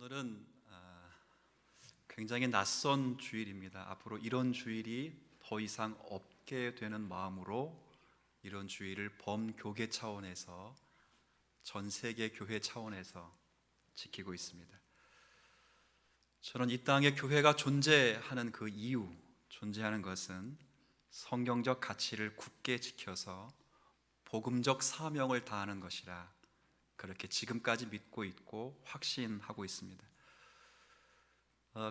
오늘은 굉장히 낯선 주일입니다. 앞으로 이런 주일이 더 이상 없게 되는 마음으로 이런 주일을 범교계 차원에서, 전 세계 교회 차원에서 지키고 있습니다. 저는 이 땅에 교회가 존재하는 그 이유, 존재하는 것은 성경적 가치를 굳게 지켜서 복음적 사명을 다하는 것이라 그렇게 지금까지 믿고 있고 확신하고 있습니다.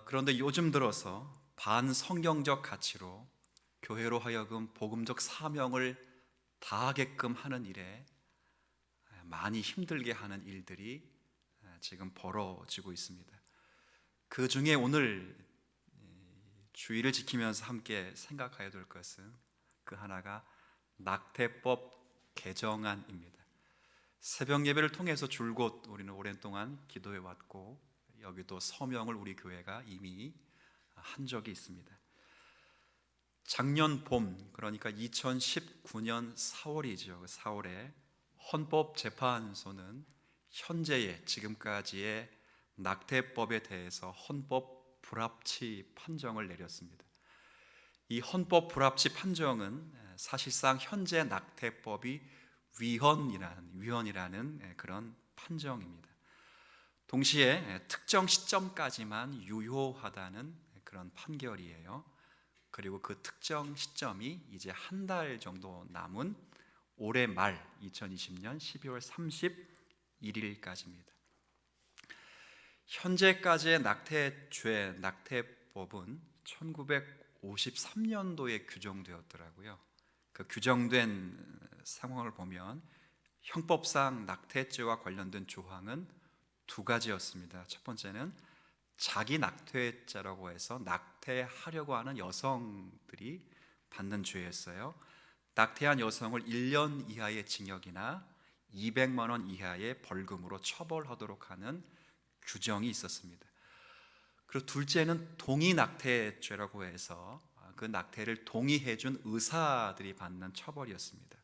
그런데 요즘 들어서 반성경적 가치로 교회로 하여금 복음적 사명을 다하게끔 하는 일에 많이 힘들게 하는 일들이 지금 벌어지고 있습니다. 그 중에 오늘 주의를 지키면서 함께 생각해야 될 것은 그 하나가 낙태법 개정안입니다. 새벽 예배를 통해서 줄곧 우리는 오랜 동안 기도해 왔고, 여기도 서명을 우리 교회가 이미 한 적이 있습니다. 작년 봄, 그러니까 2019년 4월이죠. 4월에 헌법재판소는 현재의, 지금까지의 낙태법에 대해서 헌법 불합치 판정을 내렸습니다. 이 헌법 불합치 판정은 사실상 현재 낙태법이 위헌이라는 그런 판정입니다. 동시에 특정 시점까지만 유효하다는 그런 판결이에요. 그리고 그 특정 시점이 이제 한 달 정도 남은 올해 말 2020년 12월 31일까지입니다. 현재까지의 낙태법은 1953년도에 규정되었더라고요. 그 규정된 상황을 보면 형법상 낙태죄와 관련된 조항은 두 가지였습니다. 첫 번째는 자기 낙태죄라고 해서 낙태하려고 하는 여성들이 받는 죄였어요. 낙태한 여성을 1년 이하의 징역이나 200만 원 이하의 벌금으로 처벌하도록 하는 규정이 있었습니다. 그리고 둘째는 동의 낙태죄라고 해서 그 낙태를 동의해 준 의사들이 받는 처벌이었습니다.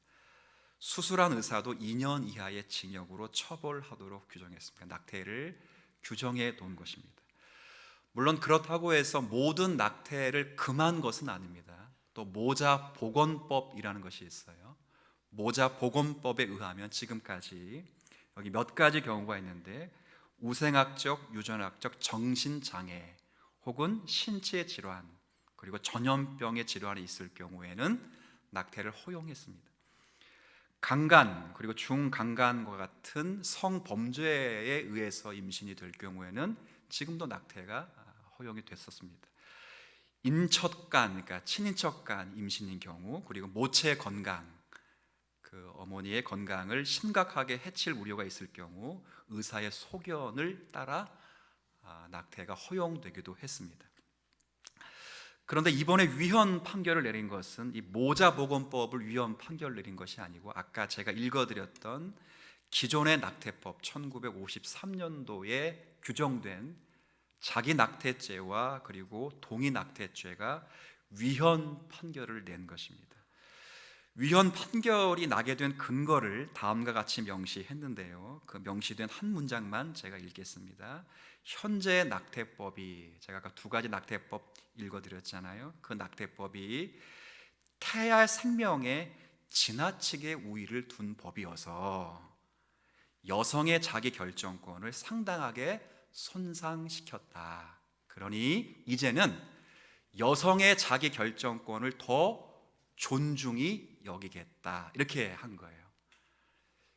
수술한 의사도 2년 이하의 징역으로 처벌하도록 규정했습니다. 낙태를 규정해 놓은 것입니다. 물론 그렇다고 해서 모든 낙태를 금한 것은 아닙니다. 또 모자보건법이라는 것이 있어요. 모자보건법에 의하면 지금까지 여기 몇 가지 경우가 있는데, 우생학적, 유전학적 정신장애 혹은 신체 질환, 그리고 전염병의 질환이 있을 경우에는 낙태를 허용했습니다. 강간, 그리고 중강간과 같은 성범죄에 의해서 임신이 될 경우에는 지금도 낙태가 허용이 됐었습니다. 인척간, 그러니까 친인척간 임신인 경우, 그리고 모체 건강, 그 어머니의 건강을 심각하게 해칠 우려가 있을 경우 의사의 소견을 따라 낙태가 허용되기도 했습니다. 그런데 이번에 위헌 판결을 내린 것은 이 모자보건법을 위헌 판결을 내린 것이 아니고, 아까 제가 읽어드렸던 기존의 낙태법 1953년도에 규정된 자기 낙태죄와 그리고 동의 낙태죄가 위헌 판결을 낸 것입니다. 위헌 판결이 나게 된 근거를 다음과 같이 명시했는데요, 그 명시된 한 문장만 제가 읽겠습니다. 현재 낙태법이, 제가 아까 두 가지 낙태법 읽어드렸잖아요. 그 낙태법이 태아 생명에 지나치게 우위를 둔 법이어서 여성의 자기 결정권을 상당하게 손상시켰다. 그러니 이제는 여성의 자기 결정권을 더 존중히 여기겠다, 이렇게 한 거예요.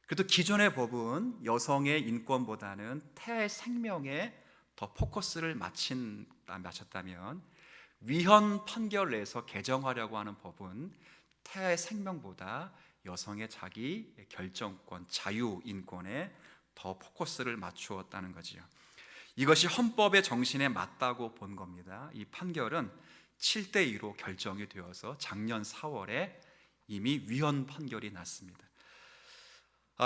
그래도 기존의 법은 여성의 인권보다는 태아의 생명에 더 포커스를 맞췄다면, 위헌 판결을 내서 개정하려고 하는 법은 태아의 생명보다 여성의 자기 결정권, 자유, 인권에 더 포커스를 맞추었다는 거지요. 이것이 헌법의 정신에 맞다고 본 겁니다. 이 판결은 7대2로 결정이 되어서 작년 4월에 이미 위헌 판결이 났습니다.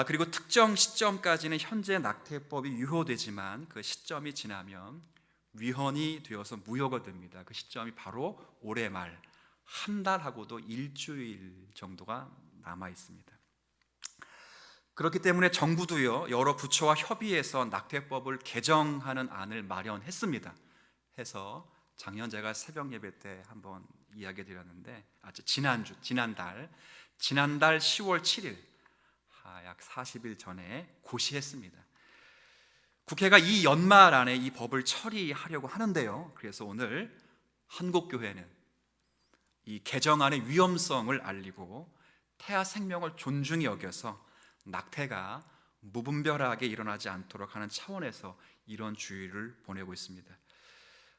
그리고 특정 시점까지는 현재 낙태법이 유효되지만 그 시점이 지나면 위헌이 되어서 무효가 됩니다. 그 시점이 바로 올해 말, 한 달하고도 일주일 정도가 남아 있습니다. 그렇기 때문에 정부도요, 여러 부처와 협의해서 낙태법을 개정하는 안을 마련했습니다. 해서 작년 제가 새벽 예배 때 한번 이야기 드렸는데, 지난달 10월 7일, 약 40일 전에 고시했습니다. 국회가 이 연말 안에 이 법을 처리하려고 하는데요, 그래서 오늘 한국교회는 이 개정안의 위험성을 알리고 태아 생명을 존중히 여겨서 낙태가 무분별하게 일어나지 않도록 하는 차원에서 이런 주의를 보내고 있습니다.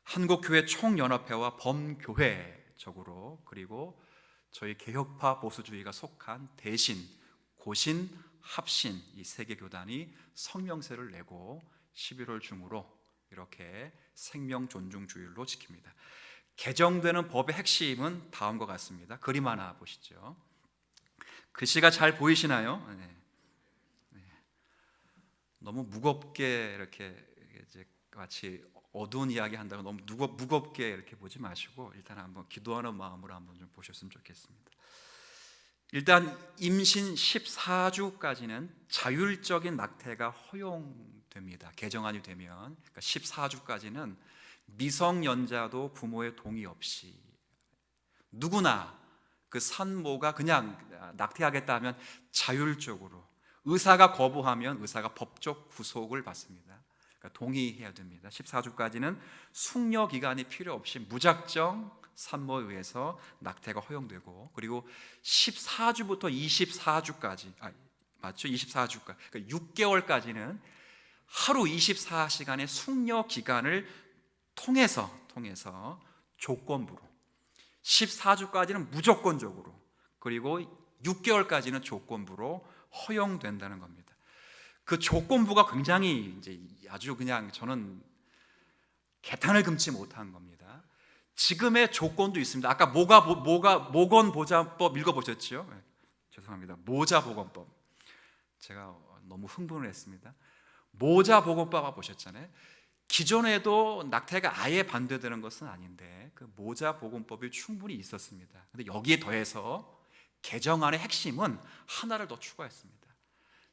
한국교회 총연합회와 범교회적으로, 그리고 저희 개혁파 보수주의가 속한 대신, 고신, 합신 이 세 개 교단이 성명서를 내고 11월 중으로 이렇게 생명 존중 주일로 지킵니다. 개정되는 법의 핵심은 다음과 같습니다. 그림 하나 보시죠. 글씨가 잘 보이시나요? 네. 너무 무겁게 이렇게 이제 같이 어두운 이야기 한다고 너무 무겁게 이렇게 보지 마시고 일단 한번 기도하는 마음으로 한번 좀 보셨으면 좋겠습니다. 일단 임신 14주까지는 자율적인 낙태가 허용됩니다. 개정안이 되면, 그러니까 14주까지는 미성년자도 부모의 동의 없이 누구나 그 산모가 그냥 낙태하겠다 하면 자율적으로, 의사가 거부하면 의사가 법적 구속을 받습니다. 그러니까 동의해야 됩니다. 14주까지는 숙려 기간이 필요 없이 무작정 산모에 의해서 낙태가 허용되고, 그리고 14주부터 24주까지, 맞죠? 24주까지, 그러니까 6개월까지는 하루 24시간의 숙려 기간을 통해서 조건부로, 14주까지는 무조건적으로, 그리고 6개월까지는 조건부로 허용된다는 겁니다. 그 조건부가 굉장히 이제 아주 그냥 저는 개탄을 금치 못한 겁니다. 지금의 조건도 있습니다. 아까 모건보자법 읽어보셨죠? 네, 죄송합니다. 모자보건법. 제가 너무 흥분을 했습니다. 모자보건법 보셨잖아요. 기존에도 낙태가 아예 반대되는 것은 아닌데 그 모자보건법이 충분히 있었습니다. 근데 여기에 더해서 개정안의 핵심은 하나를 더 추가했습니다.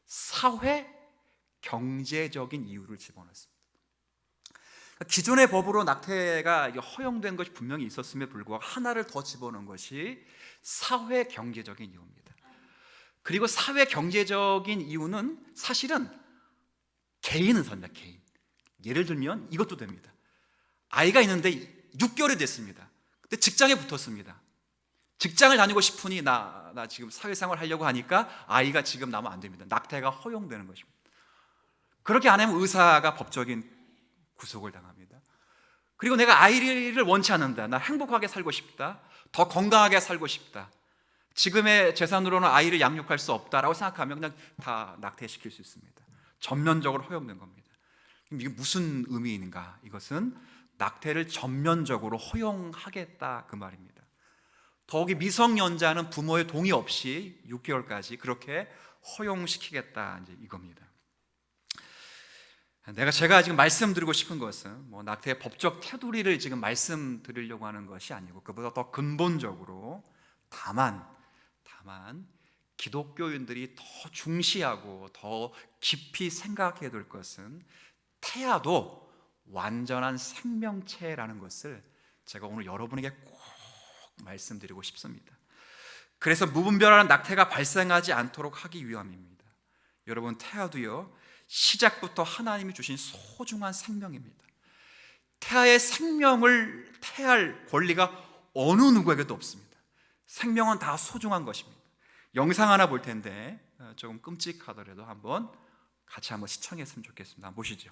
사회 경제적인 이유를 집어넣었습니다. 기존의 법으로 낙태가 허용된 것이 분명히 있었음에 불구하고 하나를 더 집어넣은 것이 사회 경제적인 이유입니다. 그리고 사회 경제적인 이유는 사실은 개인은 삽니다. 개인. 예를 들면 이것도 됩니다. 아이가 있는데 6개월이 됐습니다. 근데 직장에 붙었습니다. 직장을 다니고 싶으니 나 지금 사회생활 하려고 하니까 아이가 지금 나면 안 됩니다. 낙태가 허용되는 것입니다. 그렇게 안 하면 의사가 법적인 구속을 당합니다. 그리고 내가 아이를 원치 않는다. 나 행복하게 살고 싶다. 더 건강하게 살고 싶다. 지금의 재산으로는 아이를 양육할 수 없다라고 생각하면 그냥 다 낙태시킬 수 있습니다. 전면적으로 허용된 겁니다. 이게 무슨 의미인가? 이것은 낙태를 전면적으로 허용하겠다 그 말입니다. 더욱이 미성년자는 부모의 동의 없이 6개월까지 그렇게 허용시키겠다 이제 이겁니다. 제가 지금 말씀드리고 싶은 것은 낙태의 법적 테두리를 지금 말씀드리려고 하는 것이 아니고 그보다 더 근본적으로 다만 기독교인들이 더 중시하고 더 깊이 생각해야 될 것은 태아도 완전한 생명체라는 것을 제가 오늘 여러분에게 꼭 말씀드리고 싶습니다. 그래서 무분별한 낙태가 발생하지 않도록 하기 위함입니다. 여러분, 태아도요 시작부터 하나님이 주신 소중한 생명입니다. 태아의 생명을 태할 권리가 어느 누구에게도 없습니다. 생명은 다 소중한 것입니다. 영상 하나 볼 텐데 조금 끔찍하더라도 같이 한번 시청했으면 좋겠습니다. 한번 보시죠.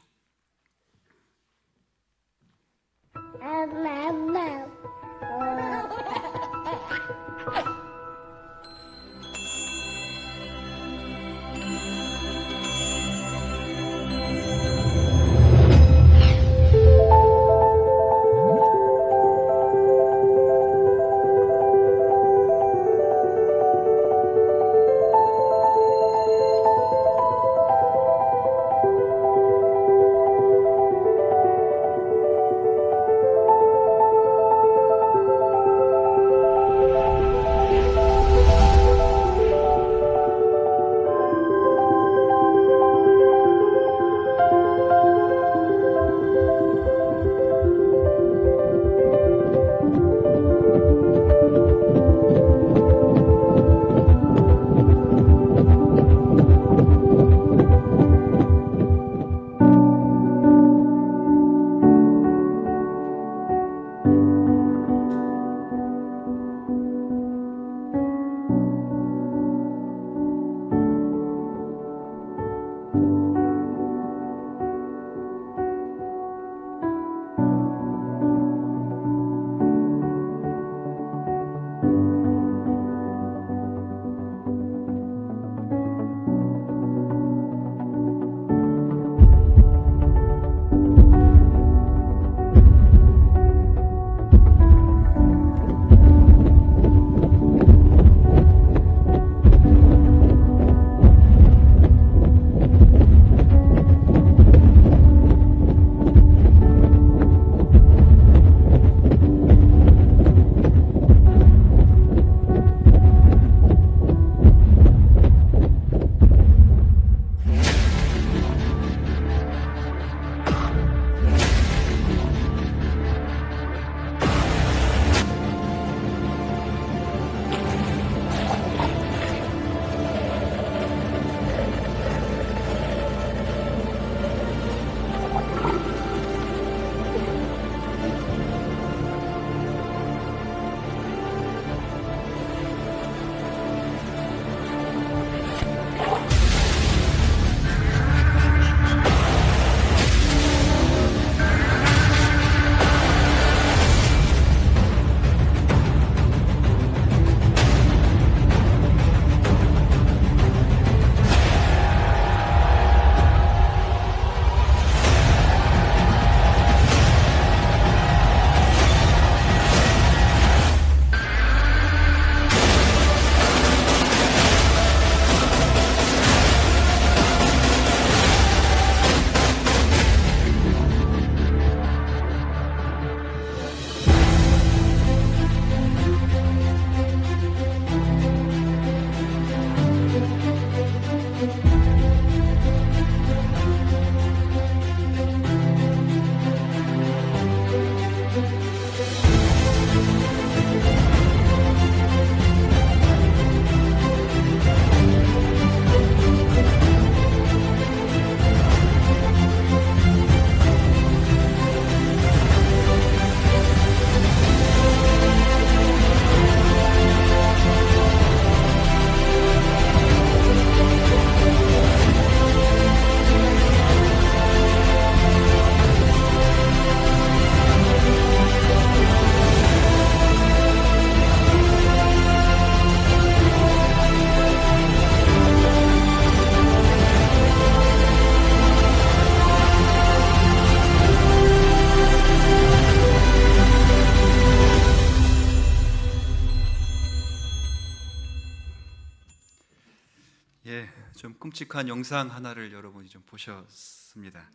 끔찍한 영상 하나를 여러분이 좀 보셨습니다.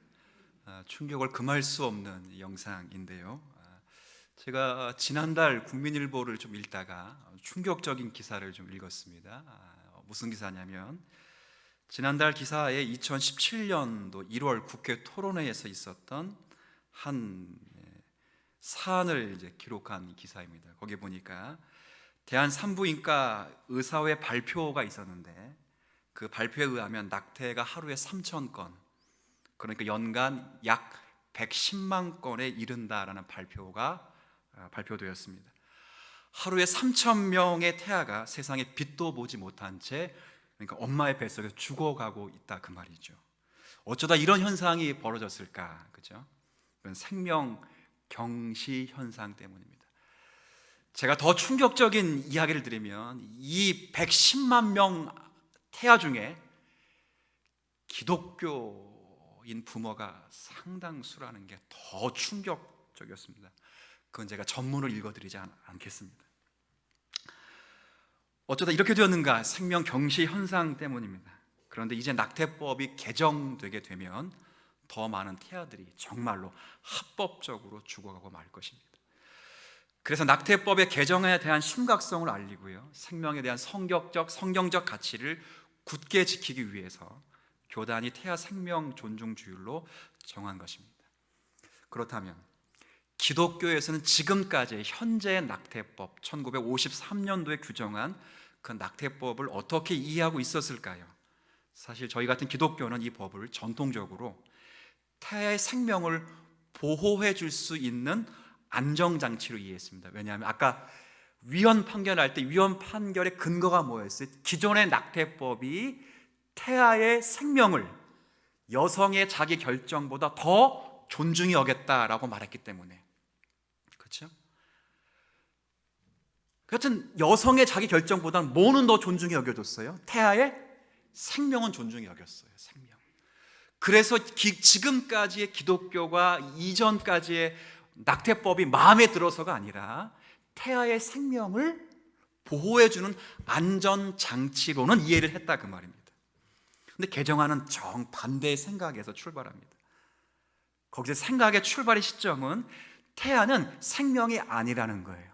충격을 금할 수 없는 영상인데요. 제가 지난달 국민일보를 좀 읽다가 충격적인 기사를 좀 읽었습니다. 무슨 기사냐면 지난달 기사에 2017년도 1월 국회 토론회에서 있었던 한 사안을 이제 기록한 기사입니다. 거기 보니까 대한산부인과 의사회 발표가 있었는데 그 발표에 의하면 낙태가 하루에 3,000건, 그러니까 연간 약 110만 건에 이른다라는 발표가 발표되었습니다. 하루에 3,000명의 태아가 세상에 빛도 보지 못한 채, 그러니까 엄마의 뱃속에 죽어가고 있다 그 말이죠. 어쩌다 이런 현상이 벌어졌을까, 그죠? 그건 생명 경시 현상 때문입니다. 제가 더 충격적인 이야기를 드리면 이 110만 명 태아 중에 기독교인 부모가 상당수라는 게 더 충격적이었습니다. 그건 제가 전문을 읽어드리지 않겠습니다. 어쩌다 이렇게 되었는가? 생명 경시 현상 때문입니다. 그런데 이제 낙태법이 개정되게 되면 더 많은 태아들이 정말로 합법적으로 죽어가고 말 것입니다. 그래서 낙태법의 개정에 대한 심각성을 알리고요, 생명에 대한 성경적 가치를 굳게 지키기 위해서 교단이 태아 생명 존중주일로 정한 것입니다. 그렇다면 기독교에서는 지금까지 현재의 낙태법, 1953년도에 규정한 그 낙태법을 어떻게 이해하고 있었을까요? 사실 저희 같은 기독교는 이 법을 전통적으로 태아의 생명을 보호해 줄 수 있는 안정장치로 이해했습니다. 왜냐하면 아까 위헌 판결할 때 위헌 판결의 근거가 뭐였어요? 기존의 낙태법이 태아의 생명을 여성의 자기 결정보다 더 존중히 여겼다라고 말했기 때문에, 그렇죠? 하여튼 여성의 자기 결정보다는 뭐는 더 존중히 여겨줬어요? 태아의 생명은 존중히 여겼어요. 생명. 그래서 지금까지의 기독교가 이전까지의 낙태법이 마음에 들어서가 아니라 태아의 생명을 보호해주는 안전장치로는 이해를 했다 그 말입니다. 근데 개정안은 정반대의 생각에서 출발합니다. 거기서 생각의 출발의 시점은 태아는 생명이 아니라는 거예요.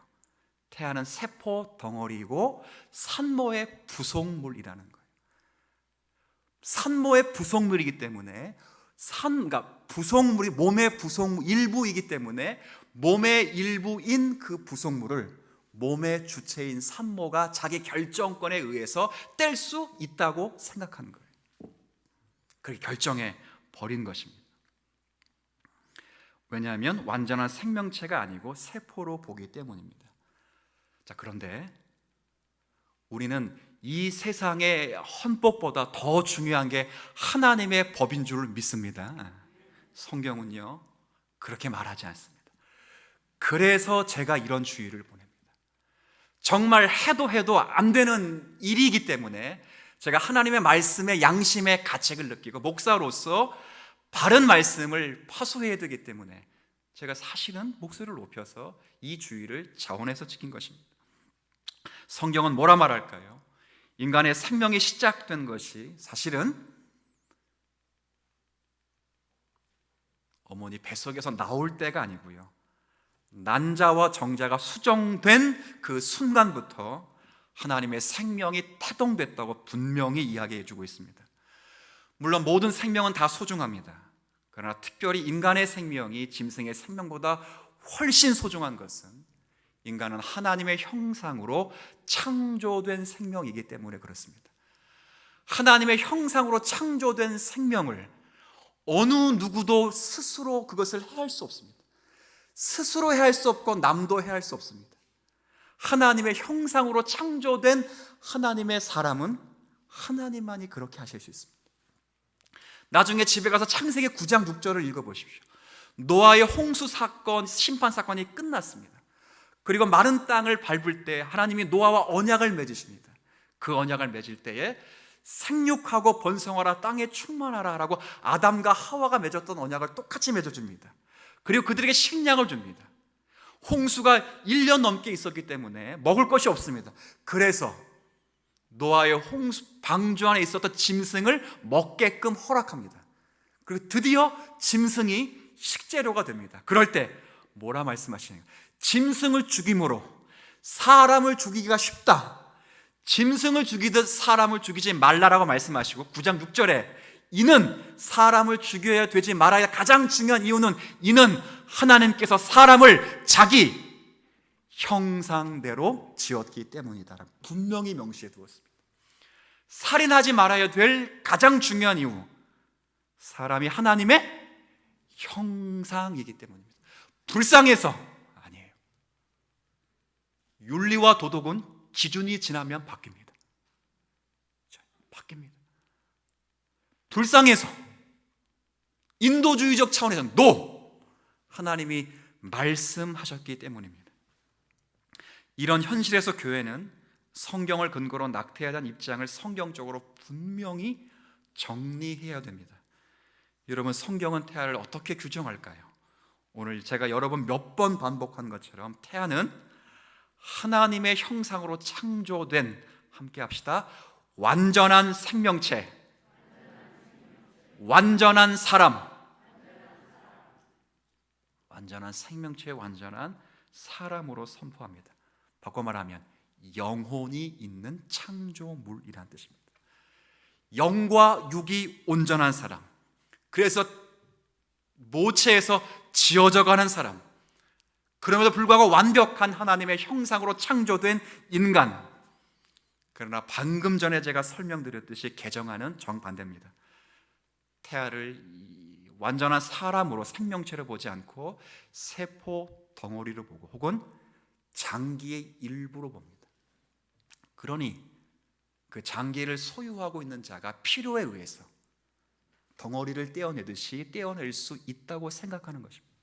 태아는 세포 덩어리이고 산모의 부속물이라는 거예요. 산모의 부속물이기 때문에 그러니까 부속물이 몸의 부속물 일부이기 때문에 몸의 일부인 그 부속물을 몸의 주체인 산모가 자기 결정권에 의해서 뗄 수 있다고 생각한 거예요. 그렇게 결정해 버린 것입니다. 왜냐하면 완전한 생명체가 아니고 세포로 보기 때문입니다. 자, 그런데 우리는 이 세상의 헌법보다 더 중요한 게 하나님의 법인 줄 믿습니다. 성경은요 그렇게 말하지 않습니다. 그래서 제가 이런 주의를 보냅니다. 정말 해도 안 되는 일이기 때문에 제가 하나님의 말씀에 양심의 가책을 느끼고 목사로서 바른 말씀을 파수해야 되기 때문에 제가 사실은 목소리를 높여서 이 주의를 자원해서 지킨 것입니다. 성경은 뭐라 말할까요? 인간의 생명이 시작된 것이 사실은 어머니 뱃속에서 나올 때가 아니고요, 난자와 정자가 수정된 그 순간부터 하나님의 생명이 태동됐다고 분명히 이야기해 주고 있습니다. 물론 모든 생명은 다 소중합니다. 그러나 특별히 인간의 생명이 짐승의 생명보다 훨씬 소중한 것은 인간은 하나님의 형상으로 창조된 생명이기 때문에 그렇습니다. 하나님의 형상으로 창조된 생명을 어느 누구도 스스로 그것을 해할 수 없습니다. 스스로 해할 수 없고 남도 해할 수 없습니다. 하나님의 형상으로 창조된 하나님의 사람은 하나님만이 그렇게 하실 수 있습니다. 나중에 집에 가서 창세기 9장 6절을 읽어보십시오. 노아의 홍수 사건, 심판 사건이 끝났습니다. 그리고 마른 땅을 밟을 때 하나님이 노아와 언약을 맺으십니다. 그 언약을 맺을 때에 생육하고 번성하라, 땅에 충만하라 라고 아담과 하와가 맺었던 언약을 똑같이 맺어줍니다. 그리고 그들에게 식량을 줍니다. 홍수가 1년 넘게 있었기 때문에 먹을 것이 없습니다. 그래서 노아의 방주 안에 있었던 짐승을 먹게끔 허락합니다. 그리고 드디어 짐승이 식재료가 됩니다. 그럴 때 뭐라 말씀하시는가? 짐승을 죽임으로 사람을 죽이기가 쉽다. 짐승을 죽이듯 사람을 죽이지 말라라고 말씀하시고 9장 6절에 이는 사람을 죽여야 되지 말아야 가장 중요한 이유는 이는 하나님께서 사람을 자기 형상대로 지었기 때문이다. 분명히 명시해 두었습니다. 살인하지 말아야 될 가장 중요한 이유, 사람이 하나님의 형상이기 때문입니다. 불쌍해서 아니에요. 윤리와 도덕은 기준이 지나면 바뀝니다. 바뀝니다. 불쌍해서, 인도주의적 차원에서 NO! 하나님이 말씀하셨기 때문입니다. 이런 현실에서 교회는 성경을 근거로 낙태에 대한 입장을 성경적으로 분명히 정리해야 됩니다. 여러분, 성경은 태아를 어떻게 규정할까요? 오늘 제가 여러 번 몇 번 반복한 것처럼 태아는 하나님의 형상으로 창조된, 함께 합시다, 완전한 생명체, 완전한 사람, 완전한 생명체, 완전한 사람으로 선포합니다. 바꿔 말하면 영혼이 있는 창조물이라는 뜻입니다. 영과 육이 온전한 사람, 그래서 모체에서 지어져가는 사람, 그럼에도 불구하고 완벽한 하나님의 형상으로 창조된 인간. 그러나 방금 전에 제가 설명드렸듯이 개정하는 정반대입니다. 태아를 완전한 사람으로, 생명체로 보지 않고 세포 덩어리로 보고 혹은 장기의 일부로 봅니다. 그러니 그 장기를 소유하고 있는 자가 필요에 의해서 덩어리를 떼어내듯이 떼어낼 수 있다고 생각하는 것입니다.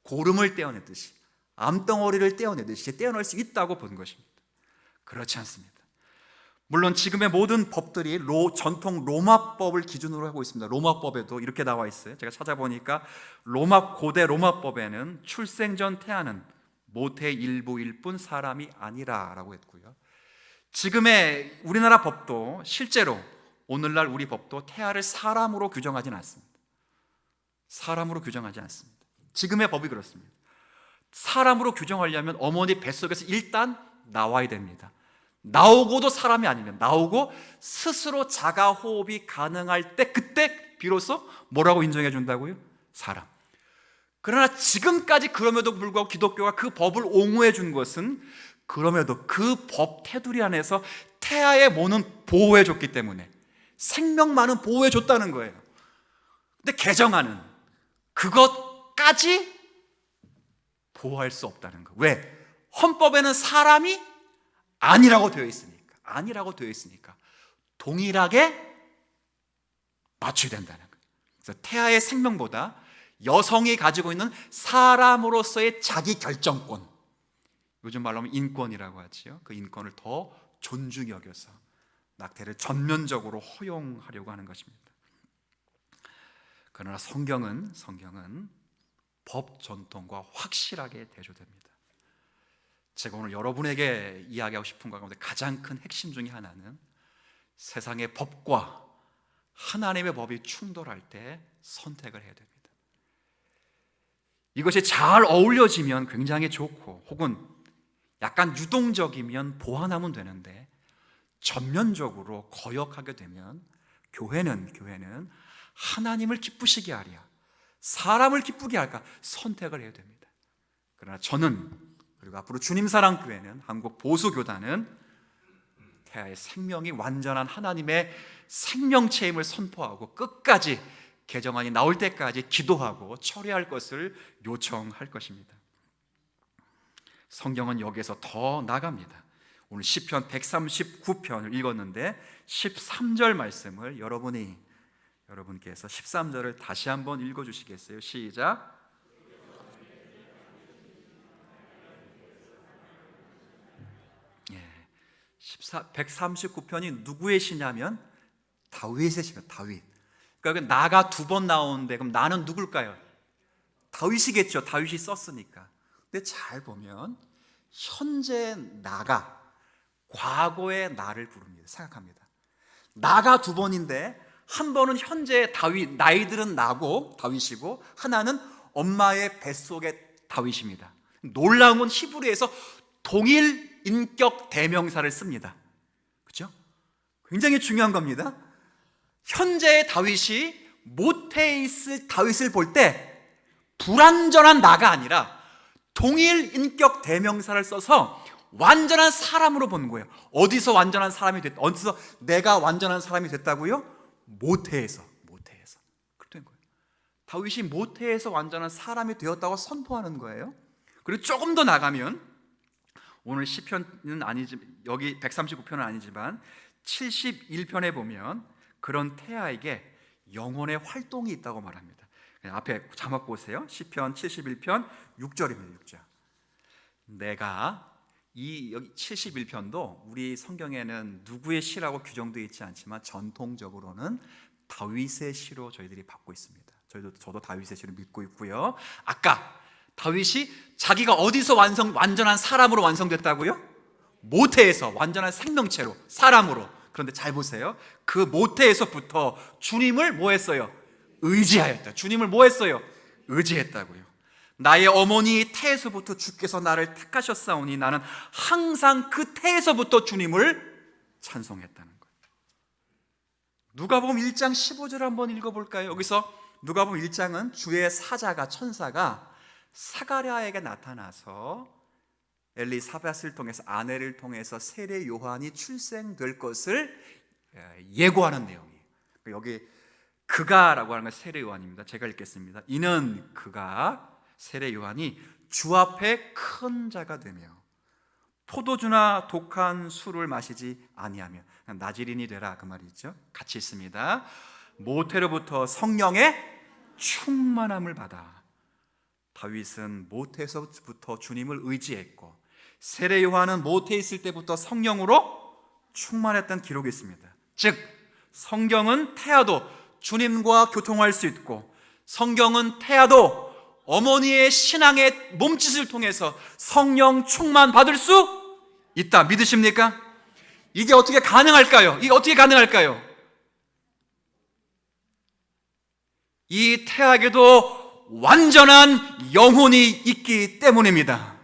고름을 떼어내듯이, 암덩어리를 떼어내듯이 떼어낼 수 있다고 본 것입니다. 그렇지 않습니다. 물론 지금의 모든 법들이 전통 로마법을 기준으로 하고 있습니다. 로마법에도 이렇게 나와 있어요. 제가 찾아보니까 고대 로마법에는 출생 전 태아는 모태의 일부일 뿐 사람이 아니라라고 했고요. 지금의 우리나라 법도 실제로 오늘날 우리 법도 태아를 사람으로 규정하지는 않습니다. 사람으로 규정하지 않습니다. 지금의 법이 그렇습니다. 사람으로 규정하려면 어머니 뱃속에서 일단 나와야 됩니다. 나오고도 사람이 아니면, 나오고 스스로 자가 호흡이 가능할 때, 그때 비로소 뭐라고 인정해 준다고요? 사람. 그러나 지금까지 그럼에도 불구하고 기독교가 그 법을 옹호해 준 것은 그럼에도 그 법 테두리 안에서 태아의 모는 보호해 줬기 때문에, 생명만은 보호해 줬다는 거예요. 근데 개정하는 그것까지 보호할 수 없다는 거. 왜? 헌법에는 사람이 아니라고 되어 있으니까 동일하게 맞춰야 된다는 거예요. 그래서 태아의 생명보다 여성이 가지고 있는 사람으로서의 자기 결정권, 요즘 말로 하면 인권이라고 하지요. 그 인권을 더 존중히 여겨서 낙태를 전면적으로 허용하려고 하는 것입니다. 그러나 성경은 법 전통과 확실하게 대조됩니다. 제가 오늘 여러분에게 이야기하고 싶은 것 가운데 가장 큰 핵심 중에 하나는 세상의 법과 하나님의 법이 충돌할 때 선택을 해야 됩니다. 이것이 잘 어울려지면 굉장히 좋고, 혹은 약간 유동적이면 보완하면 되는데, 전면적으로 거역하게 되면 교회는 하나님을 기쁘시게 하랴, 사람을 기쁘게 할까 선택을 해야 됩니다. 그러나 저는, 그리고 앞으로 주님사랑교회는, 한국 보수교단은 태아의 생명이 완전한 하나님의 생명체임을 선포하고 끝까지 개정안이 나올 때까지 기도하고 처리할 것을 요청할 것입니다. 성경은 여기에서 더 나갑니다. 오늘 시편 139편을 읽었는데 13절 말씀을 여러분께서 13절을 다시 한번 읽어주시겠어요? 시작. 139편이 누구의 시냐면 다윗의 시입니다. 다윗. 그러니까 나가 두 번 나오는데 그럼 나는 누굴까요? 다윗이겠죠. 다윗이 썼으니까. 근데 잘 보면 현재 나가 과거의 나를 부릅니다. 생각합니다. 나가 두 번인데 한 번은 현재의 다윗, 나이들은 나고 다윗이고, 하나는 엄마의 뱃속의 다윗입니다. 놀라운 건 히브리에서 동일 인격 대명사를 씁니다. 그렇죠? 굉장히 중요한 겁니다. 현재의 다윗이 모태에 있을 다윗을 볼 때 불완전한 나가 아니라 동일 인격 대명사를 써서 완전한 사람으로 보는 거예요. 어디서 완전한 사람이 됐다? 어디서 내가 완전한 사람이 됐다고요? 모태에서. 그렇게 된 거예요. 다윗이 모태에서 완전한 사람이 되었다고 선포하는 거예요. 그리고 조금 더 나가면, 오늘 시편은 아니지, 여기 139편은 아니지만 71편에 보면 그런 태아에게 영혼의 활동이 있다고 말합니다. 앞에 자막 보세요. 시편 71편 6절입니다. 6절. 내가, 여기 71편도 우리 성경에는 누구의 시라고 규정되어 있지 않지만 전통적으로는 다윗의 시로 저희들이 받고 있습니다. 저도 다윗의 시를 믿고 있고요. 아까 다윗이 자기가 어디서 완전한 사람으로 완성됐다고요? 모태에서 완전한 생명체로, 사람으로. 그런데 잘 보세요. 그 모태에서부터 주님을 뭐 했어요? 의지하였다. 주님을 뭐 했어요? 의지했다고요. 나의 어머니 태에서부터 주께서 나를 택하셨사오니 나는 항상 그 태에서부터 주님을 찬송했다는 거예요. 누가복음 1장 15절 한번 읽어볼까요? 여기서 누가복음 1장은 주의 사자가, 천사가 사가랴에게 나타나서 엘리사벳을 통해서, 아내를 통해서 세례 요한이 출생될 것을 예고하는 내용이에요. 여기 그가라고 하는 건 세례 요한입니다. 제가 읽겠습니다. 이는 그가, 세례 요한이 주 앞에 큰 자가 되며 포도주나 독한 술을 마시지 아니하며 나지린이 되라, 그 말이죠. 같이 있습니다. 모태로부터 성령의 충만함을 받아. 다윗은 모태에서부터 주님을 의지했고, 세례 요한은 모태에 있을 때부터 성령으로 충만했던 기록이 있습니다. 즉 성경은 태아도 주님과 교통할 수 있고, 성경은 태아도 어머니의 신앙의 몸짓을 통해서 성령 충만 받을 수 있다. 믿으십니까? 이게 어떻게 가능할까요? 이 태아에게도 완전한 영혼이 있기 때문입니다.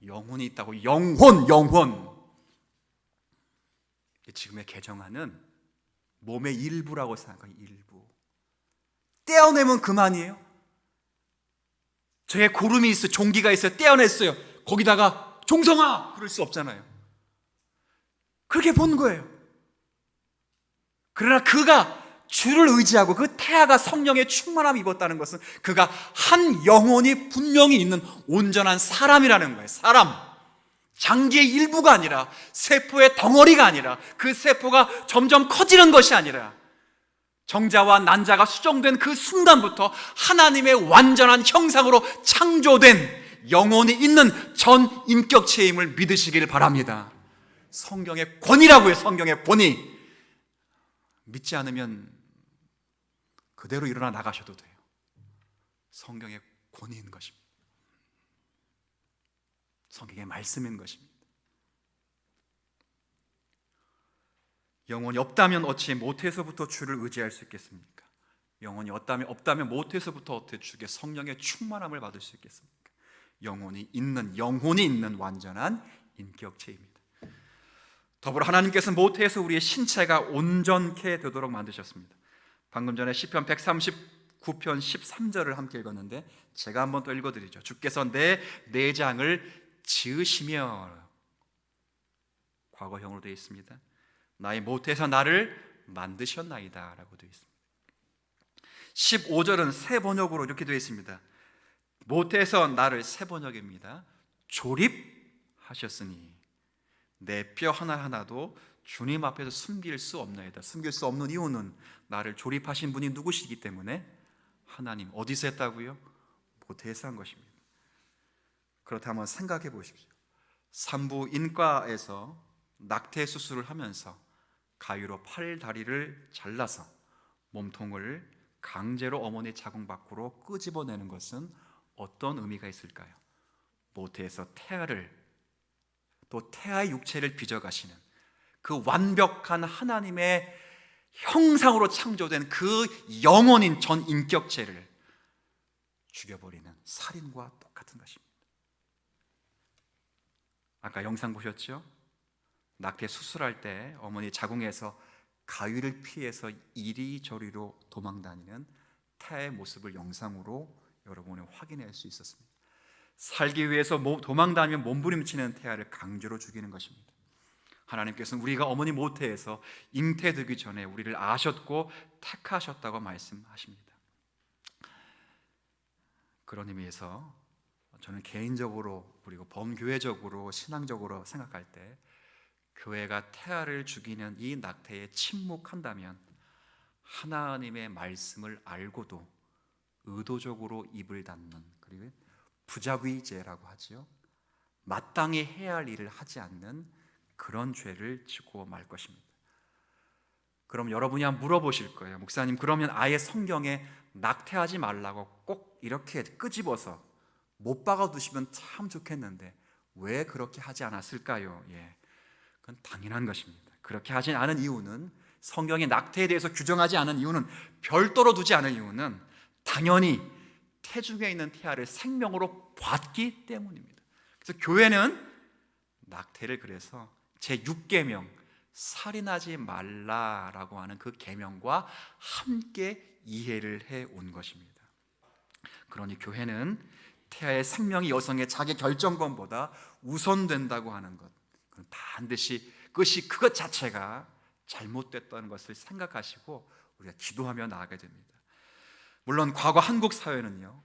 영혼이 있다고. 영혼. 지금의 개정하는 몸의 일부라고 생각해요. 일부. 떼어내면 그만이에요. 저의 고름이 있어요. 종기가 있어요. 떼어냈어요. 거기다가 종성아 그럴 수 없잖아요. 그렇게 본 거예요. 그러나 그가 주를 의지하고 그 태아가 성령의 충만함을 입었다는 것은 그가 한 영혼이 분명히 있는 온전한 사람이라는 거예요. 사람. 장기의 일부가 아니라, 세포의 덩어리가 아니라, 그 세포가 점점 커지는 것이 아니라, 정자와 난자가 수정된 그 순간부터 하나님의 완전한 형상으로 창조된 영혼이 있는 전 인격체임을 믿으시기를 바랍니다. 성경의 권위라고요. 성경의 권위. 믿지 않으면 그대로 일어나 나가셔도 돼요. 성경의 권위인 것입니다. 성경의 말씀인 것입니다. 영혼이 없다면 어찌 모태에서부터 주를 의지할 수 있겠습니까? 영혼이 없다면 모태에서부터 어떻게 주께 성령의 충만함을 받을 수 있겠습니까? 영혼이 있는 완전한 인격체입니다. 더불어 하나님께서는 모태에서 우리의 신체가 온전케 되도록 만드셨습니다. 방금 전에 시편 139편 13절을 함께 읽었는데 제가 한번 또 읽어드리죠. 주께서 내 내장을 지으시며, 과거형으로 되어 있습니다. 나의 모태에서 나를 만드셨나이다 라고 되어 있습니다. 15절은 새 번역으로 이렇게 되어 있습니다. 모태에서 나를, 새 번역입니다. 조립하셨으니 내 뼈 하나하나도 주님 앞에서 숨길 수 없나이다. 숨길 수 없는 이유는 나를 조립하신 분이 누구시기 때문에, 하나님. 어디서 했다고요? 모태에서 한 것입니다. 그렇다면 생각해 보십시오. 산부인과에서 낙태 수술을 하면서 가위로 팔 다리를 잘라서 몸통을 강제로 어머니 자궁 밖으로 끄집어내는 것은 어떤 의미가 있을까요? 모태에서 태아를 또 태아의 육체를 빚어가시는 그 완벽한 하나님의 형상으로 창조된 그 영혼인 전 인격체를 죽여버리는 살인과 똑같은 것입니다. 아까 영상 보셨죠? 낙태 수술할 때 어머니 자궁에서 가위를 피해서 이리저리로 도망다니는 태아의 모습을 영상으로 여러분이 확인할 수 있었습니다. 살기 위해서 도망다니며 몸부림치는 태아를 강제로 죽이는 것입니다. 하나님께서는 우리가 어머니 모태에서 잉태되기 전에 우리를 아셨고 택하셨다고 말씀하십니다. 그런 의미에서 저는 개인적으로 그리고 범교회적으로 신앙적으로 생각할 때 교회가 태아를 죽이는 이 낙태에 침묵한다면 하나님의 말씀을 알고도 의도적으로 입을 닫는, 그리고 부작위죄라고 하지요. 마땅히 해야 할 일을 하지 않는 그런 죄를 지고 말 것입니다. 그럼 여러분이 한번 물어보실 거예요. 목사님, 그러면 아예 성경에 낙태하지 말라고 꼭 이렇게 끄집어서 못 박아 두시면 참 좋겠는데 왜 그렇게 하지 않았을까요? 그건 당연한 것입니다. 그렇게 하지 않은 이유는, 성경이 낙태에 대해서 규정하지 않은 이유는, 별도로 두지 않은 이유는 당연히 태중에 있는 태아를 생명으로 봤기 때문입니다. 그래서 교회는 낙태를 그래서 제6계명 살인하지 말라라고 하는 그 계명과 함께 이해를 해온 것입니다. 그러니 교회는 태아의 생명이 여성의 자기 결정권보다 우선된다고 하는 것, 반드시 그것 자체가 잘못됐다는 것을 생각하시고 우리가 기도하며 나아가야 됩니다. 물론 과거 한국 사회는요,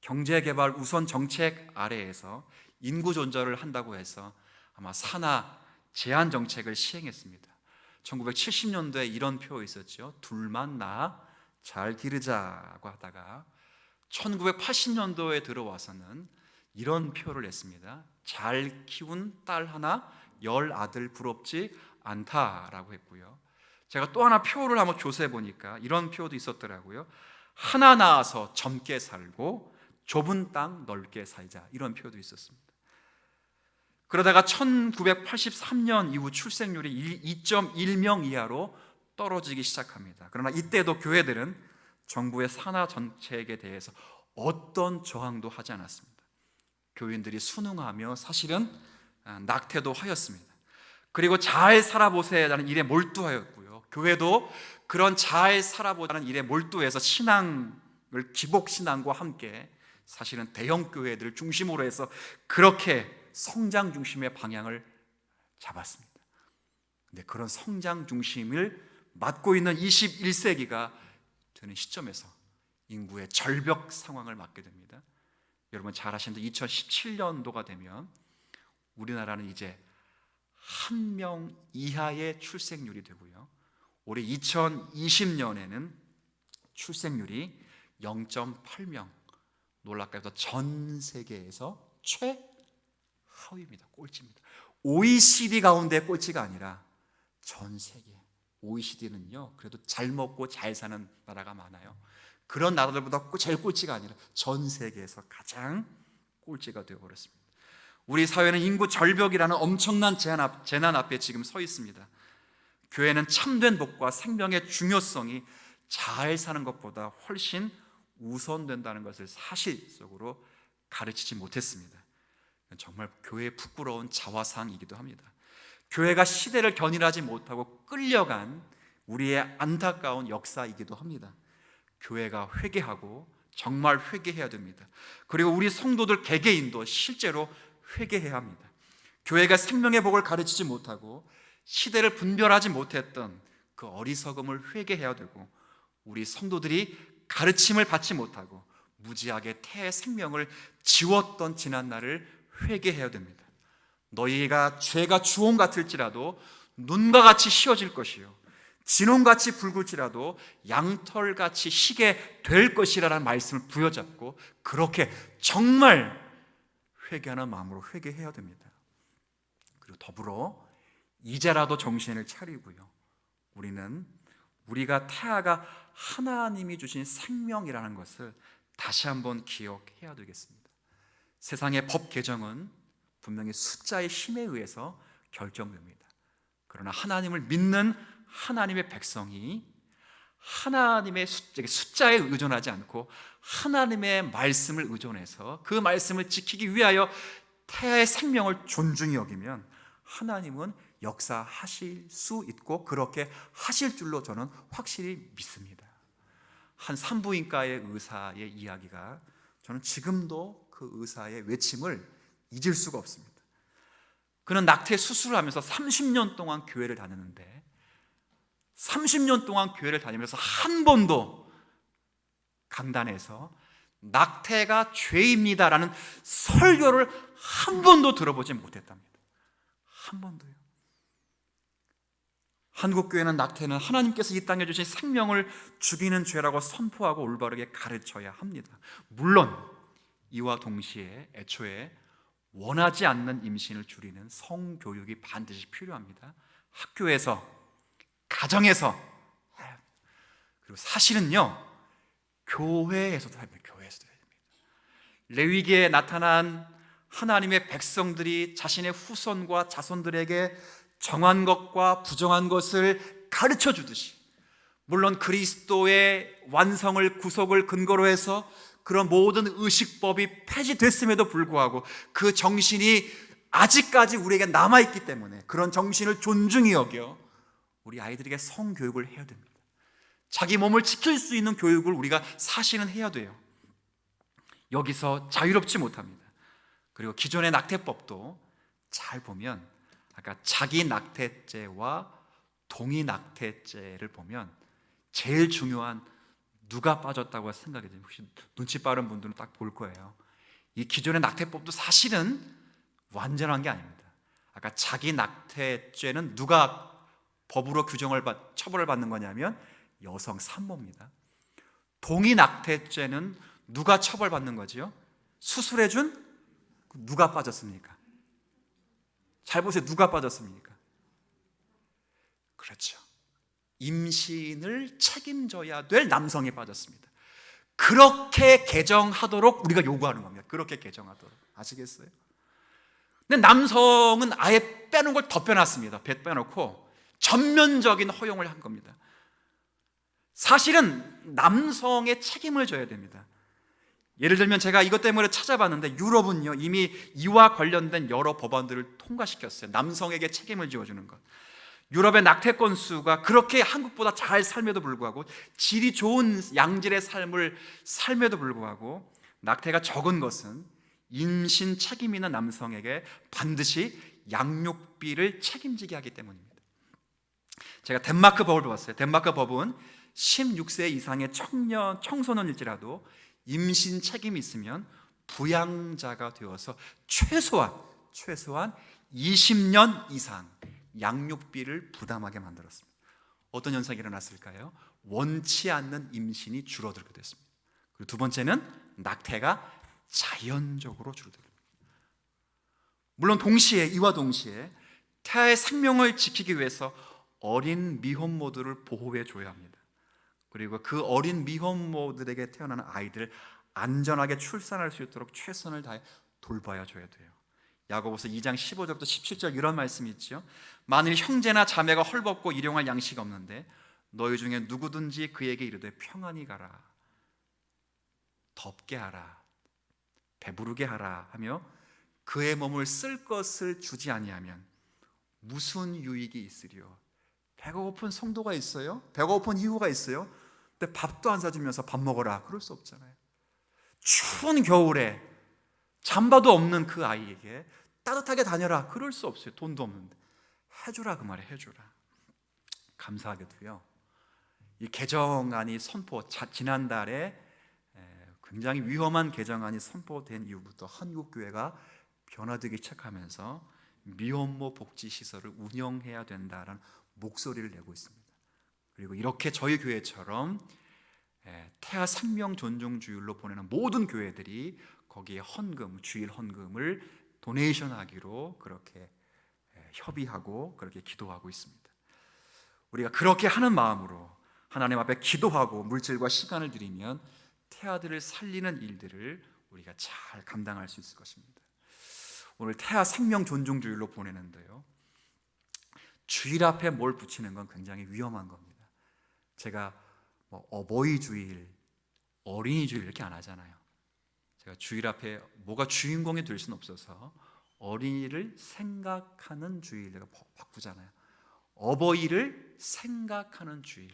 경제개발 우선 정책 아래에서 인구 존절을 한다고 해서 아마 산하 제한 정책을 시행했습니다. 1970년도에 이런 표가 있었죠. 둘만 낳아 잘 기르자고 하다가 1980년도에 들어와서는 이런 표를 냈습니다. 잘 키운 딸 하나, 10아들 부럽지 않다라고 했고요. 제가 또 하나 표를 한번 조사해 보니까 이런 표도 있었더라고요. 하나 낳아서 젊게 살고 좁은 땅 넓게 살자, 이런 표도 있었습니다. 그러다가 1983년 이후 출생률이 2.1명 이하로 떨어지기 시작합니다. 그러나 이때도 교회들은 정부의 산하 정책에 대해서 어떤 저항도 하지 않았습니다. 교인들이 순응하며 사실은 낙태도 하였습니다. 그리고 잘 살아보세요라는 일에 몰두하였고요. 교회도 그런 잘 살아보자는 일에 몰두해서 신앙을, 기복신앙과 함께 사실은 대형 교회들을 중심으로 해서 그렇게 성장 중심의 방향을 잡았습니다. 근데 그런 성장 중심을 맡고 있는 21세기가 되는 시점에서 인구의 절벽 상황을 맞게 됩니다. 여러분 잘 아시는데 2017년도가 되면 우리나라는 이제 1명 이하의 출생률이 되고요, 올해 2020년에는 출생률이 0.8명, 놀랍게도 전 세계에서 최하위입니다. 꼴찌입니다. OECD 가운데 꼴찌가 아니라 전 세계, OECD는요 그래도 잘 먹고 잘 사는 나라가 많아요. 그런 나라들보다 제일 꼴찌가 아니라 전 세계에서 가장 꼴찌가 되어버렸습니다. 우리 사회는 인구 절벽이라는 엄청난 재난 앞에 지금 서 있습니다. 교회는 참된 복과 생명의 중요성이 잘 사는 것보다 훨씬 우선된다는 것을 사실적으로 가르치지 못했습니다. 정말 교회의 부끄러운 자화상이기도 합니다. 교회가 시대를 견인하지 못하고 끌려간 우리의 안타까운 역사이기도 합니다. 교회가 회개하고 정말 회개해야 됩니다. 그리고 우리 성도들 개개인도 실제로 회개해야 합니다. 교회가 생명의 복을 가르치지 못하고 시대를 분별하지 못했던 그 어리석음을 회개해야 되고, 우리 성도들이 가르침을 받지 못하고 무지하게 태의 생명을 지웠던 지난날을 회개해야 됩니다. 너희가 죄가 주홍 같을지라도 눈과 같이 휘어질 것이요 진홍같이 붉을지라도 양털같이 희게 될 것이라는 말씀을 부여잡고 그렇게 정말 회개하는 마음으로 회개해야 됩니다. 그리고 더불어 이제라도 정신을 차리고요, 우리가 태아가 하나님이 주신 생명이라는 것을 다시 한번 기억해야 되겠습니다. 세상의 법 개정은 분명히 숫자의 힘에 의해서 결정됩니다. 그러나 하나님을 믿는 하나님의 백성이 하나님의 숫자에 의존하지 않고 하나님의 말씀을 의존해서 그 말씀을 지키기 위하여 태아의 생명을 존중히 여기면 하나님은 역사하실 수 있고 그렇게 하실 줄로 저는 확실히 믿습니다. 한 산부인과의 의사의 이야기가 저는 지금도 그 의사의 외침을 잊을 수가 없습니다. 그는 낙태 수술을 하면서 30년 동안 교회를 다녔는데 30년 동안 교회를 다니면서 한 번도 강단에서 낙태가 죄입니다라는 설교를 한 번도 들어보지 못했답니다. 한 번도요. 한국교회는 낙태는 하나님께서 이 땅에 주신 생명을 죽이는 죄라고 선포하고 올바르게 가르쳐야 합니다. 물론 이와 동시에 애초에 원하지 않는 임신을 줄이는 성교육이 반드시 필요합니다. 학교에서, 가정에서, 그리고 사실은요 교회에서도 합니다. 교회에서도 합니다. 레위기에 나타난 하나님의 백성들이 자신의 후손과 자손들에게 정한 것과 부정한 것을 가르쳐 주듯이, 물론 그리스도의 완성을 구속을 근거로 해서 그런 모든 의식법이 폐지됐음에도 불구하고 그 정신이 아직까지 우리에게 남아있기 때문에 그런 정신을 존중히 여겨 우리 아이들에게 성교육을 해야 됩니다. 자기 몸을 지킬 수 있는 교육을 우리가 사실은 해야 돼요. 여기서 자유롭지 못합니다. 그리고 기존의 낙태법도 잘 보면 아까 자기 낙태죄와 동의 낙태죄를 보면 제일 중요한 누가 빠졌다고 생각이 돼요. 혹시 눈치 빠른 분들은 딱 볼 거예요. 이 기존의 낙태법도 사실은 완전한 게 아닙니다. 아까 자기 낙태죄는 누가 법으로 처벌을 받는 거냐면 여성 산모입니다. 동의 낙태죄는 누가 처벌받는 거지요? 수술해준 누가 빠졌습니까? 잘 보세요. 누가 빠졌습니까? 그렇죠. 임신을 책임져야 될 남성이 빠졌습니다. 그렇게 개정하도록 우리가 요구하는 겁니다. 그렇게 개정하도록. 아시겠어요? 근데 남성은 아예 빼놓은 걸 더 빼놨습니다. 빼놓고 전면적인 허용을 한 겁니다. 사실은 남성의 책임을 져야 됩니다. 예를 들면 제가 이것 때문에 찾아봤는데 유럽은요 이미 이와 관련된 여러 법안들을 통과시켰어요. 남성에게 책임을 지어주는 것. 유럽의 낙태 건수가 그렇게 한국보다 잘 삶에도 불구하고 질이 좋은 양질의 삶을 삶에도 불구하고 낙태가 적은 것은 임신 책임 있는 남성에게 반드시 양육비를 책임지게 하기 때문입니다. 제가 덴마크 법을 봤어요. 덴마크 법은 16세 이상의 청소년일지라도 임신 책임이 있으면 부양자가 되어서 최소한 20년 이상 양육비를 부담하게 만들었습니다. 어떤 현상이 일어났을까요? 원치 않는 임신이 줄어들게 됐습니다. 그리고 두 번째는 낙태가 자연적으로 줄어듭니다. 물론 이와 동시에 태아의 생명을 지키기 위해서 어린 미혼모들을 보호해 줘야 합니다. 그리고 그 어린 미혼모들에게 태어나는 아이들을 안전하게 출산할 수 있도록 최선을 다해 돌봐야 줘야 돼요. 야고보서 2장 15절부터 17절 이런 말씀이 있죠. 만일 형제나 자매가 헐벗고 일용할 양식이 없는데 너희 중에 누구든지 그에게 이르되 평안히 가라, 덥게 하라, 배부르게 하라 하며 그의 몸을 쓸 것을 주지 아니하면 무슨 유익이 있으리요? 배가 고픈 성도가 있어요? 배가 고픈 이유가 있어요? 근데 밥도 안 사주면서 밥 먹어라 그럴 수 없잖아요. 추운 겨울에 잠바도 없는 그 아이에게 따뜻하게 다녀라 그럴 수 없어요. 돈도 없는데 해주라 그 말에 해주라. 감사하게도요 이 개정안이 지난달에 굉장히 위험한 개정안이 선포된 이후부터 한국교회가 변화되기 시작하면서 미혼모 복지시설을 운영해야 된다는 목소리를 내고 있습니다. 그리고 이렇게 저희 교회처럼 태아 생명 존중 주일로 보내는 모든 교회들이 거기에 주일 헌금을 도네이션하기로 그렇게 협의하고 그렇게 기도하고 있습니다. 우리가 그렇게 하는 마음으로 하나님 앞에 기도하고 물질과 시간을 드리면 태아들을 살리는 일들을 우리가 잘 감당할 수 있을 것입니다. 오늘 태아 생명 존중 주일로 보내는데요, 주일 앞에 뭘 붙이는 건 굉장히 위험한 겁니다. 제가 뭐 어버이 주일, 어린이 주일 이렇게 안 하잖아요. 제가 주일 앞에 뭐가 주인공이 될 수는 없어서 어린이를 생각하는 주일로 바꾸잖아요. 어버이를 생각하는 주일.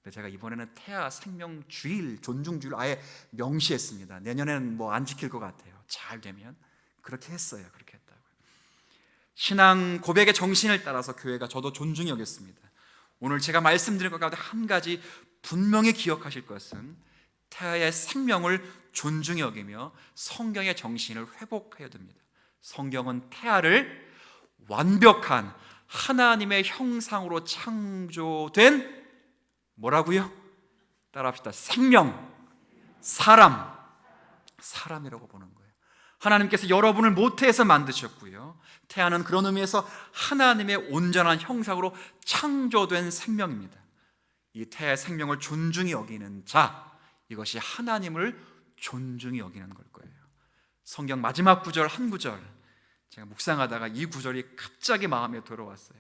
근데 제가 이번에는 태아 생명 주일, 존중 주일 아예 명시했습니다. 내년에는 뭐 안 지킬 것 같아요. 잘 되면 그렇게 했어요. 그렇게 했다고요. 신앙 고백의 정신을 따라서 교회가 저도 존중히 여겼습니다. 오늘 제가 말씀드린 것 가운데 한 가지 분명히 기억하실 것은 태아의 생명을 존중히 여기며 성경의 정신을 회복해야 됩니다. 성경은 태아를 완벽한 하나님의 형상으로 창조된 뭐라고요? 따라합시다. 생명, 사람이라고 보는 거예요. 하나님께서 여러분을 모태에서 만드셨고요, 태아는 그런 의미에서 하나님의 온전한 형상으로 창조된 생명입니다. 이 태아의 생명을 존중히 여기는 자, 이것이 하나님을 존중히 여기는 걸 거예요. 성경 마지막 구절 한 구절, 제가 묵상하다가 이 구절이 갑자기 마음에 들어왔어요.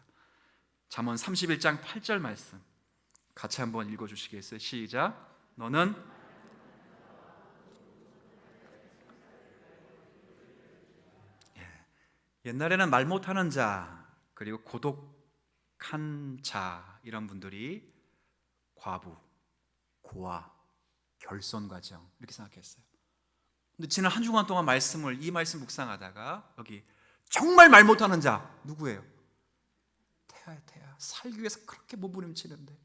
잠언 31장 8절 말씀 같이 한번 읽어주시겠어요? 시작. 너는 옛날에는 말 못하는 자, 그리고 고독한 자, 이런 분들이 과부, 고아, 결손 과정 이렇게 생각했어요. 근데 지난 한 주간 동안 이 말씀 묵상하다가 여기 정말 말 못하는 자 누구예요? 태아야. 살기 위해서 그렇게 몸부림치는데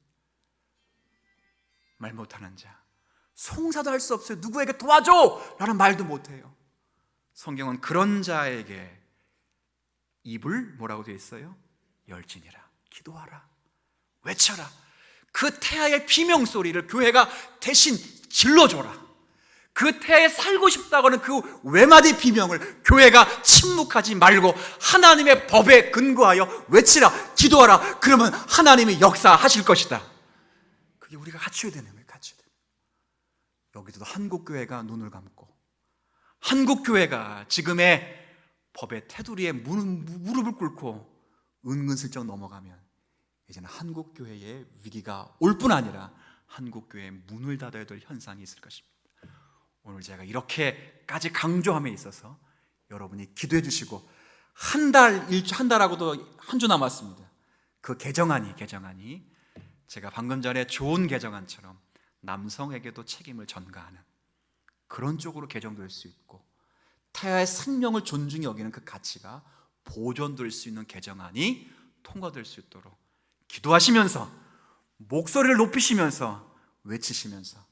말 못하는 자, 송사도 할 수 없어요. 누구에게 도와줘! 라는 말도 못해요. 성경은 그런 자에게 입을 뭐라고 되어 있어요? 열지니라. 기도하라, 외쳐라. 그 태아의 비명소리를 교회가 대신 질러줘라. 그 태아에 살고 싶다고는 그 외마디 비명을 교회가 침묵하지 말고 하나님의 법에 근거하여 외치라, 기도하라. 그러면 하나님이 역사하실 것이다. 그게 우리가 갖춰야 되는 거예요. 여기도 한국교회가 눈을 감고 한국교회가 지금의 법의 테두리에 무릎을 꿇고 은근슬쩍 넘어가면 이제는 한국교회의 위기가 올 뿐 아니라 한국교회의 문을 닫아야 될 현상이 있을 것입니다. 오늘 제가 이렇게까지 강조함에 있어서 여러분이 기도해 주시고 한 달하고도 한 주 남았습니다. 그 개정안이 제가 방금 전에 좋은 개정안처럼 남성에게도 책임을 전가하는 그런 쪽으로 개정될 수 있고 태아의 생명을 존중히 여기는 그 가치가 보존될 수 있는 개정안이 통과될 수 있도록 기도하시면서 목소리를 높이시면서 외치시면서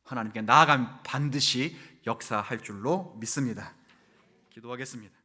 하나님께 나아가면 반드시 역사할 줄로 믿습니다. 기도하겠습니다.